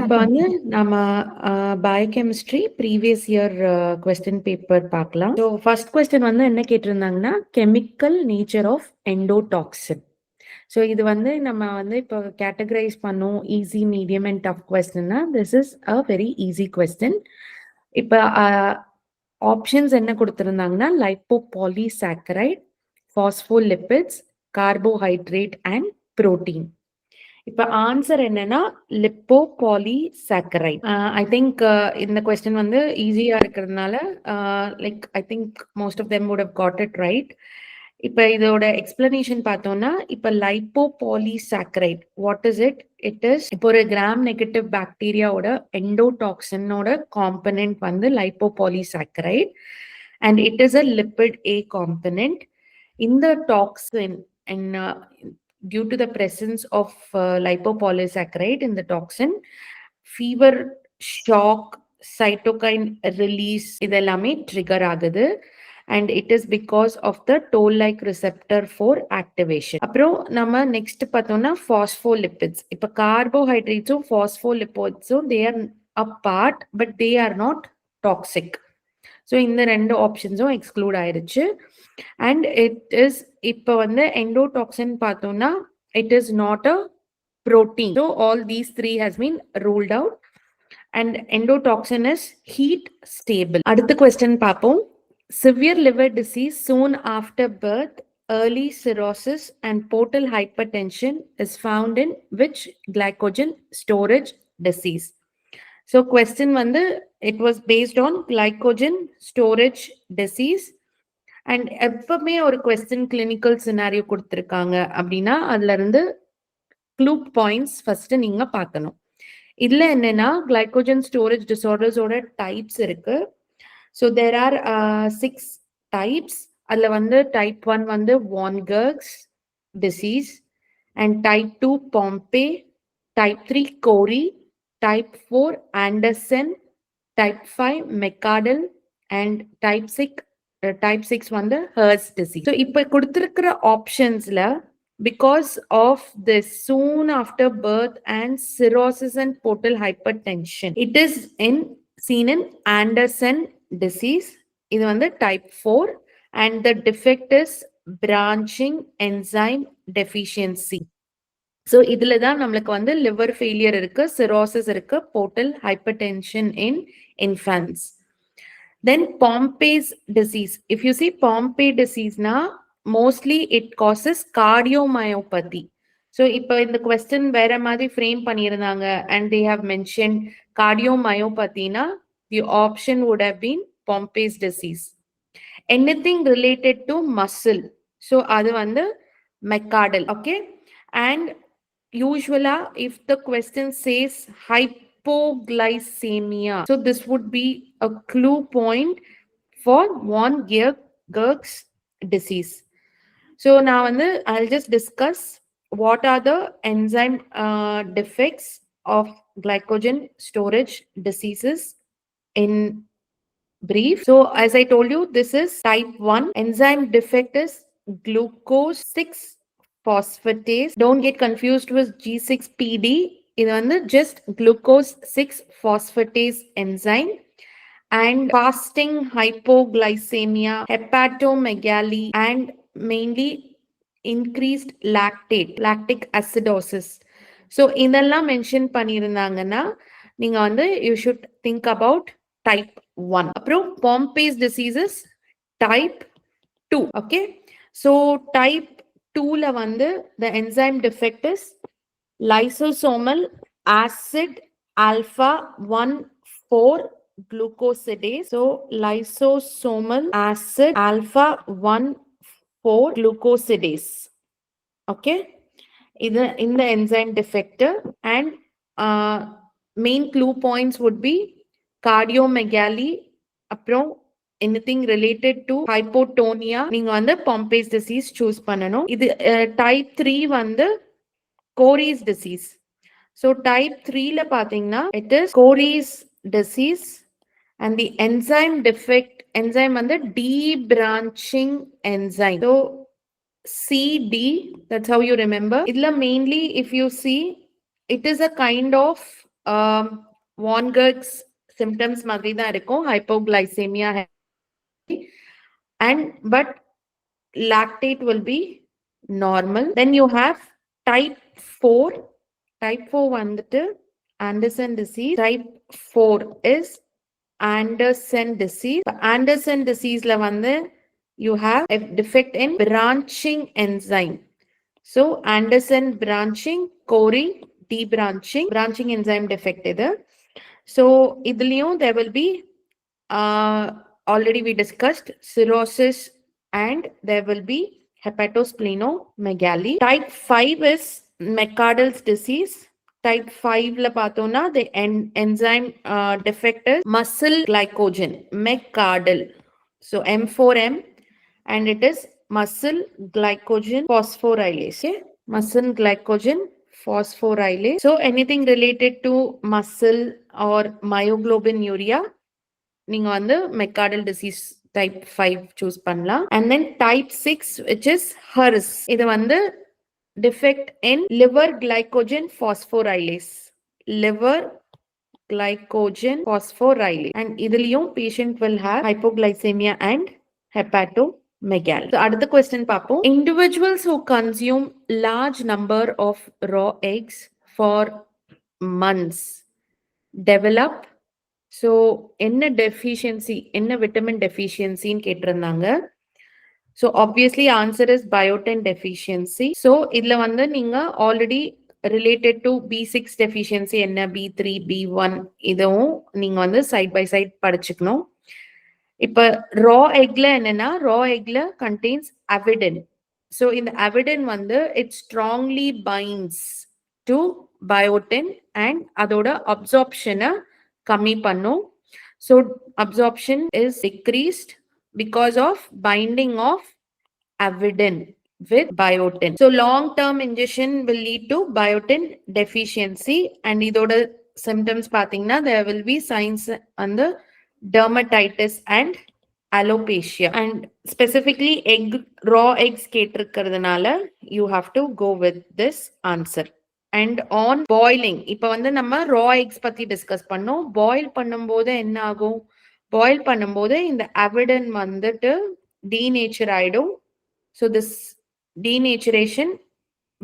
இப்போ வந்து நம்ம biochemistry previous year question paper பார்க்கலாம். ஸோ ஃபர்ஸ்ட் கொஸ்டின் வந்து என்ன கேட்டிருந்தாங்கன்னா chemical nature of endotoxin. So இது வந்து நம்ம வந்து இப்போ கேட்டகரைஸ் பண்ணோம் ஈஸி மீடியம் அண்ட் டஃப் கொஸ்டின்னா this is a very easy question. இப்போ ஆப்ஷன்ஸ் என்ன கொடுத்துருந்தாங்கன்னா lipopolysaccharide, phospholipids, carbohydrate and protein. இப்போ ஆன்சர் என்னன்னா லிப்போபாலிசாக்கரைட். ஐ திங்க் இந்த கொஸ்டின் வந்து ஈஸியா இருக்கிறதுனால like I think most of them would have got it right. இப்போ இதோட எக்ஸ்பிளனேஷன் பார்த்தோம்னா இப்போ lipopolysaccharide what is it? It is இப்போ ஒரு கிராம் நெகட்டிவ் பாக்டீரியாவோட எண்டோடாக்சினோட காம்பனன்ட் வந்து lipopolysaccharide and it is a lipid A component. இந்த toxin and due to the presence of lipopolysaccharide in the toxin, fever, shock, cytokine release இதெல்லாமே trigger ஆகுது and it is because of the toll-like receptor for activation. அப்புறம் நம்ம next பார்த்தோம்னா phospholipids. இப்போ கார்போஹைட்ரேட்ஸும் phospholipidsம் they are a part but they are not toxic. So இந்த ரெண்டு ஆப்ஷன்ஸும் exclude ஆயிருச்சு. And it is இப்போ வந்து எண்டோடாக்சின் பார்த்தோம்னா it is not a protein. So all these three has been ruled out and endotoxin is heat stable. அடுத்த question பார்ப்போம். Severe liver disease soon after birth, early cirrhosis and portal hypertension is found in which glycogen storage disease? So question வந்து it was based on glycogen storage disease and எப்பவுமே ஒரு question clinical scenario கொடுத்துருக்காங்க அப்படின்னா அதுல இருந்து clue points first நீங்க பார்க்கணும். இதுல என்னன்னா கிளைகோஜன் ஸ்டோரேஜ் டிசார்டர்ஸோட டைப்ஸ் இருக்கு. So there are 6 types. அதுல வந்து டைப் 1 வந்து von Gierke's disease and type 2 Pompe, type 3 Cori, type 4 Anderson, type 5 McArdle and type 6 வந்து Hertz disease. So இப்போ கொடுத்திருக்கிற ஆப்ஷன்ஸ்ல because of this soon after birth and cirrhosis and portal hypertension it is seen in Anderson disease. இது வந்து type 4 and the defect is branching enzyme deficiency. So இதில் தான் நம்மளுக்கு வந்து liver failure இருக்கு, cirrhosis இருக்கு, portal hypertension in infants. Then Pompe's disease. If you see Pompe டிசீஸ்னா mostly it causes cardiomyopathy. So இப்போ இந்த கொஸ்டின் வேற மாதிரி ஃப்ரேம் பண்ணியிருந்தாங்க அண்ட் தே ஹவ் மென்ஷன் கார்டியோமயோபதினா the option would have been Pompe's disease. Anything related to muscle, so அது வந்து McArdle. Okay. And usually if the question says hypoglycemia, so this would be a clue point for von Gerg's disease. So now I'll just discuss what are the enzyme defects of glycogen storage diseases in brief. So as I told you, this is type 1. Enzyme defect is glucose 6 phosphatase. Don't get confused with G6PD. இது வந்து just glucose 6 phosphatase enzyme and fasting hypoglycemia, hepatomegaly and mainly increased lactic acidosis. So இதெல்லாம் mention பண்ணியிருந்தாங்கன்னா நீங்க வந்து you should think about type 1. அப்புறம் Pompe's diseases type 2. Okay. So type 2ல வந்து the enzyme defect is lysosomal acid alpha 1,4 glucosidase. So lysosomal acid alpha 1,4 glucosidase. Okay. Either in the enzyme defect and main clue points would be cardiomegaly, அப்புறம் anything related to hypotonia நீங்க வந்து Pompe's disease choose பண்ணணும். இது type 3 வந்து Cory's disease. So type 3ல பாத்தீங்கன்னா it is Cory's disease and the enzyme defect, enzyme வந்து debranching enzyme. So CD, that's how you remember. இதுல mainly if you see it is a kind of von Gierke's symptoms மாதிரி தான் இருக்கும், hypoglycemia, and but lactate will be normal. Then you have type 4. Type 4 வந்துட்டு Anderson disease. Type 4 is Anderson disease. Anderson diseaseல வந்து you have a defect in branching enzyme. So Anderson branching, Corey debranching, branching enzyme defect இது. So இதுலயும் there will be already we discussed cirrhosis and there will be hepatosplenomegaly. Type 5 is McArdle's disease. Type 5 la pathona the enzyme defect is muscle glycogen, McArdle. So M4M, and it is muscle glycogen phosphorylase. Okay? Muscle glycogen phosphorylase. So anything related to muscle or myoglobinuria, நீங்க வந்து McArdle disease type 5 choose பண்ணலாம். And then type 6, which is HERS. இது வந்து defect in liver glycogen phosphorylase. Liver glycogen phosphorylase. And இதுலயும் patient will have hypoglycemia and hepatomegaly. So அடுத்த question பார்ப்போம். Individuals who consume large number of raw eggs for months develop, so என்ன deficiency, என்ன vitamin deficiency ன்னு கேட்டிருந்தாங்க. So obviously answer is biotin deficiency. So இதுல வந்து நீங்க already related to B6 deficiency என்ன, B3, B1 இதுவும் நீங்க வந்து side by side படிச்சுக்கணும். இப்ப raw eggல என்னன்னா, raw eggல contains avidin. So இந்த avidin வந்து it strongly binds to biotin and அதோட absorption கம்மி பண்ணும். So absorption is decreased because of binding of avidin with biotin. So long term ingestion will lead to biotin deficiency, and இதோட symptoms பாத்தீங்கன்னா there will be signs on the dermatitis and alopecia. And specifically raw eggs கேட்டிருக்கிறதுனால you have to go with this answer. And on boiling, இப்ப வந்து நம்ம raw eggs பத்தி discuss பண்ணோம். Boil பண்ணும்போது என்ன ஆகும், பாயில் பண்ணும்போது இந்த avidin வந்துட்டு denatured ஆயிடும். So this denaturation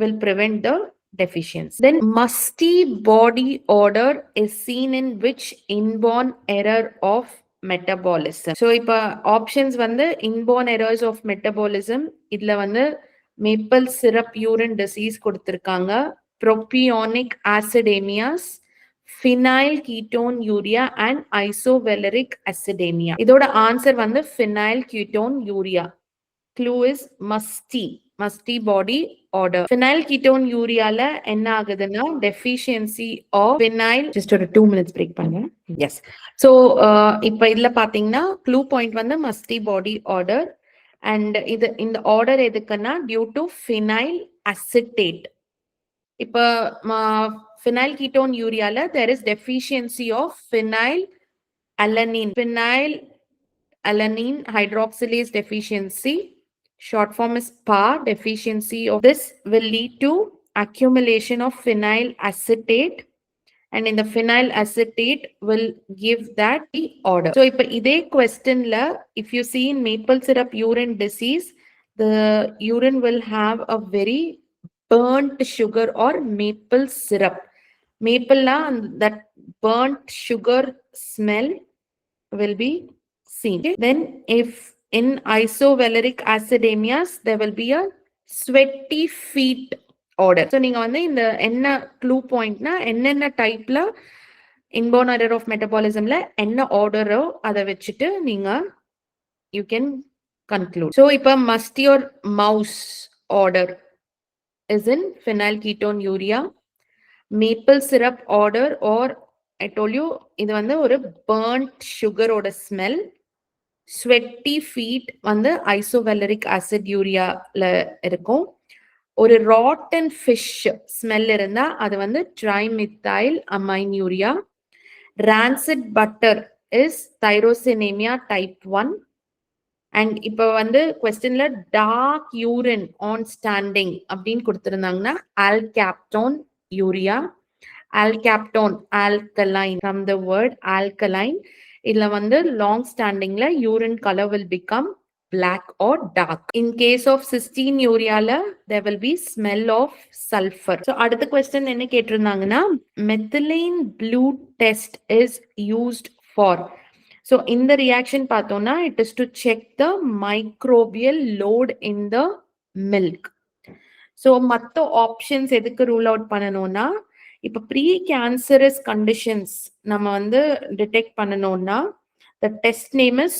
will prevent the deficiency. Then musty body odor is seen in which inborn error of metabolism? So இப்ப options வந்து inborn errors of metabolism, இதுல வந்து maple syrup urine disease கொடுத்திருக்காங்க, propionic acidemias, phenylketonuria and isovaleric acidemia. இதோட answer வந்து phenylketonuria. Clue is musty body odor. Phenylketonuria la enna aguduna deficiency of phenyl. Just ஒரு 2 minutes break பண்ணுங்க. Yes. So இப்ப இதுல பாத்தீங்கன்னா clue point வந்து musty body odor, and இது இந்த order எதுக்குன்னா due to phenyl acetate. இப்ப phenylketonuria la there is deficiency of phenylalanine hydroxylase deficiency. Short form is PAR deficiency of this will lead to accumulation of phenyl acetate, and in the phenyl acetate will give that the order. So ipa ide question la if you see in maple syrup urine disease, the urine will have a very burnt sugar or maple syrup. Maple la that burnt sugar smell will be seen. Okay? Then if in isovaleric acidemias, there will be a sweaty feet order. So நீங்க வந்து இந்த என்ன clue pointனா என்னென்ன டைப்ல inborn error of metabolismல என்ன ஆர்டரோ அதை வச்சுட்டு நீங்க you can conclude. So இப்ப musty or mouse order is in phenylketonuria. Maple syrup order, or I told you இது வந்து ஒரு burnt sugar ஓட smell. Sweaty feet வந்து isovaleric aciduria-ல இருக்கும். ஒரு rotten fish smell இருந்தா அது வந்து trimethylamminuria. Rancid butter is tyrosinemia type 1. And இப்ப வந்து questionல dark urine on standing அப்படின்னு கொடுத்திருந்தாங்கன்னா alkaptonuria. alkaptone, alkaline, from the word alkaline. இதுல வந்து long standingல urine color will become black or dark. In case of cystinuria, there will be smell of sulfur. So அடுத்த question என்ன கேட்டிருந்தாங்கன்னா methylene blue test is used for. So in the reaction பார்த்தோம்னா it is to check the microbial load in the milk. So மத்த options எதுக்கு rule out பண்ணணும்னா இப்ப pre cancerous conditions நம்ம வந்து detect பண்ணணும்னா the test name is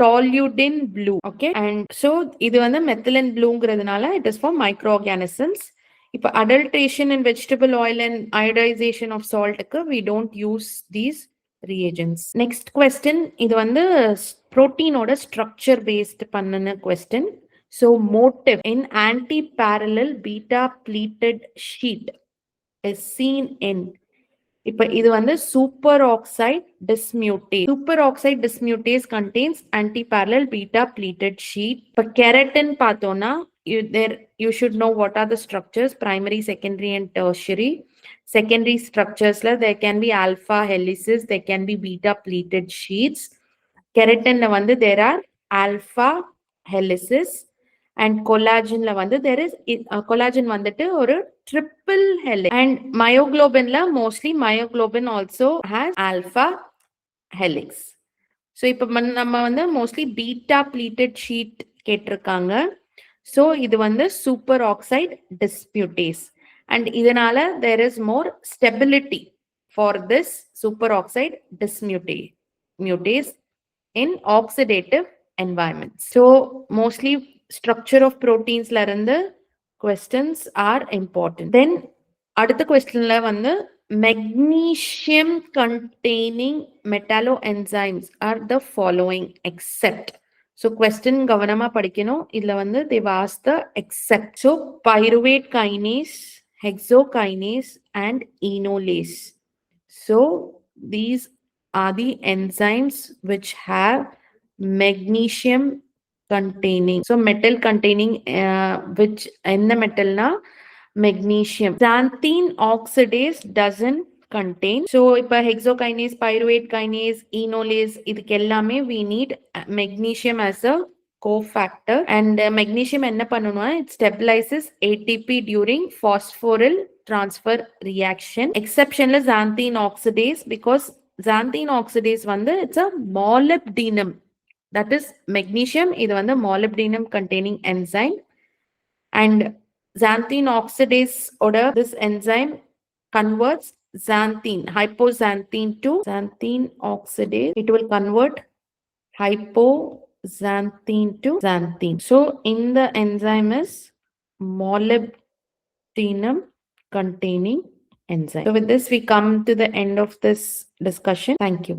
toluidine blue. Okay, and so இது வந்து methylene blueங்கிறதுனால it is for microorganisms. இப்ப adulteration in vegetable oil and iodization of saltக்கு we don't use these reagents. Next question, இது வந்து protein-ஓட structure based பண்ணுன question. So motif in anti-parallel beta pleated sheet is seen in. இப்ப இது வந்து superoxide dismutase. Superoxide dismutase contains anti-parallel beta pleated sheet. இப்ப keratin பார்த்தோம்னா you should know what are the structures: primary, secondary and tertiary. Secondary structures there can be alpha helices, there can be beta pleated sheets. Keratin வந்து there are alpha helices. And collagen வந்து there is collagen வந்துட்டு ஒரு triple helix. And myoglobin mostly myoglobin also has alpha helix. So இப்ப நம்ம வந்து mostly beta pleated sheet கேட்டிருக்காங்க. So இது வந்து superoxide dismutase. And இதனால there is more stability for this superoxide dismutase in oxidative environments. So mostly structure of proteins la irundhu questions are important. Then அடுத்த questionல வந்து magnesium containing metalloenzymes are the following except. So question கவனமா படிக்கணும். இதுல வந்து they've asked the except. So pyruvate kinase, hexokinase and enolase. So these are the enzymes which have magnesium containing. So metal containing which in the metal na magnesium. Xanthine oxidase doesn't contain. So ipa hexokinase, pyruvate kinase, enolase idukku ellame we need magnesium as a cofactor. And magnesium enna pannuna, it stabilizes ATP during phosphoryl transfer reaction. Exception is xanthine oxidase, because xanthine oxidase வந்து it's a molybdenum, that is magnesium, இது வந்து molybdenum containing enzyme. And xanthine oxidase order this enzyme converts xanthine, hypoxanthine to xanthine oxidase. It will convert hypoxanthine to xanthine. So in the enzyme is molybdenum containing enzyme. So with this we come to the end of this discussion. Thank you.